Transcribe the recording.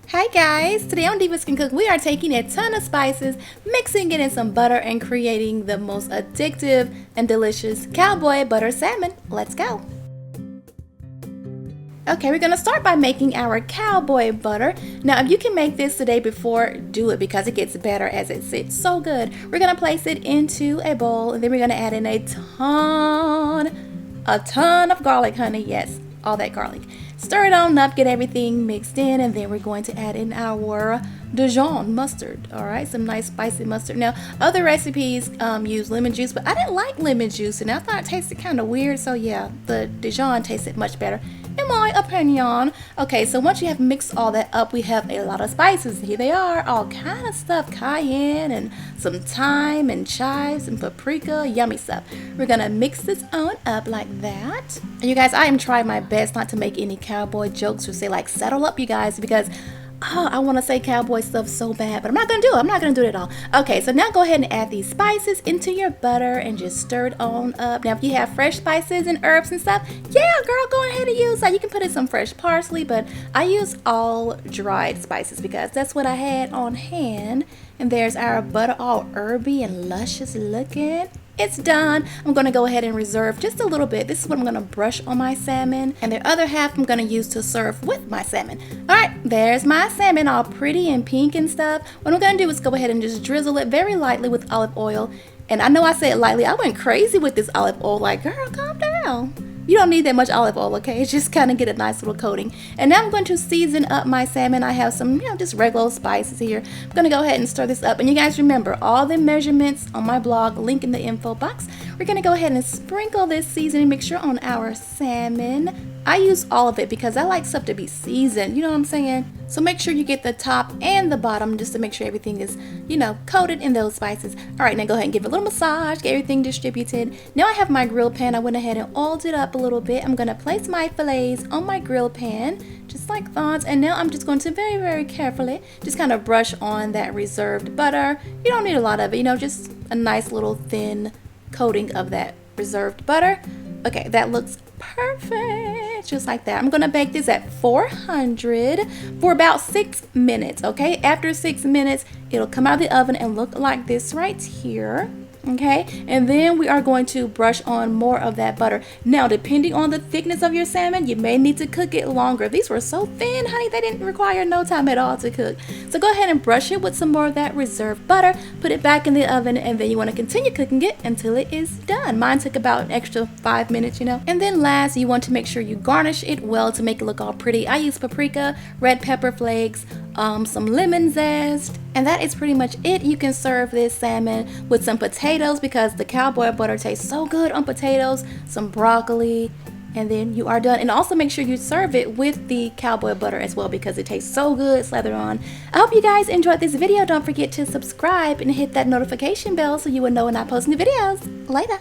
Hi guys, today on Divas Can Cook we are taking a ton of spices, mixing it in some butter and creating the most addictive and delicious cowboy butter salmon. Let's go! Okay, we're gonna start by making our cowboy butter. Now if you can make this the day before, do it because it gets better as it sits. So good. We're gonna place it into a bowl and then we're gonna add in a ton of garlic, honey. Yes, all that garlic. Stir it on up, get everything mixed in, and then we're going to add in our Dijon mustard. All right, some nice spicy mustard. Now, other recipes use lemon juice, but I didn't like lemon juice, and I thought it tasted kind of weird. So yeah, the Dijon tasted much better, in my opinion. Okay, so once you have mixed all that up, we have a lot of spices. Here they are, all kind of stuff, cayenne and some thyme and chives and paprika, yummy stuff. We're gonna mix this on up like that. And you guys, I am trying my best not to make any cowboy jokes or say like settle up, you guys, because I want to say cowboy stuff so bad, but I'm not going to do it. I'm not going to do it at all. Okay, so now go ahead and add these spices into your butter and just stir it on up. Now, if you have fresh spices and herbs and stuff, yeah, girl, go ahead and use that. You can put in some fresh parsley, but I use all dried spices because that's what I had on hand. And there's our butter, all herby and luscious looking. It's done. I'm going to go ahead and reserve just a little bit. This is what I'm going to brush on my salmon, and the other half I'm going to use to serve with my salmon. All right, there's my salmon all pretty and pink and stuff. What I'm going to do is go ahead and just drizzle it very lightly with olive oil. And I know I said lightly. I went crazy with this olive oil. Like, girl, calm down. You don't need that much olive oil, okay? Just kind of get a nice little coating. And now I'm going to season up my salmon. I have some, just regular spices here. I'm going to go ahead and stir this up. And you guys remember, all the measurements on my blog, link in the info box. We're going to go ahead and sprinkle this seasoning mixture on our salmon. I use all of it because I like stuff to be seasoned, you know what I'm saying? So make sure you get the top and the bottom just to make sure everything is, coated in those spices. All right, now go ahead and give it a little massage, get everything distributed. Now I have my grill pan. I went ahead and oiled it up a little bit. I'm going to place my fillets on my grill pan, just like that. And now I'm just going to very, very carefully just kind of brush on that reserved butter. You don't need a lot of it, just a nice little thin coating of that reserved butter. Okay, that looks perfect, just like that. I'm gonna bake this at 400 for about 6 minutes, okay? After 6 minutes, it'll come out of the oven and look like this right here. Okay, and then we are going to brush on more of that butter. Now, depending on the thickness of your salmon, you may need to cook it longer. These were so thin, honey, they didn't require no time at all to cook. So go ahead and brush it with some more of that reserved butter, put it back in the oven, and then you want to continue cooking it until it is done. Mine took about an extra 5 minutes, And then last, you want to make sure you garnish it well to make it look all pretty. I use paprika, red pepper flakes, some lemon zest, and that is pretty much it. You can serve this salmon with some potatoes because the cowboy butter tastes so good on potatoes, some broccoli, and then you are done. And also make sure you serve it with the cowboy butter as well because it tastes so good slathered on. I hope you guys enjoyed this video. Don't forget to subscribe and hit that notification bell so you will know when I post new videos. Later.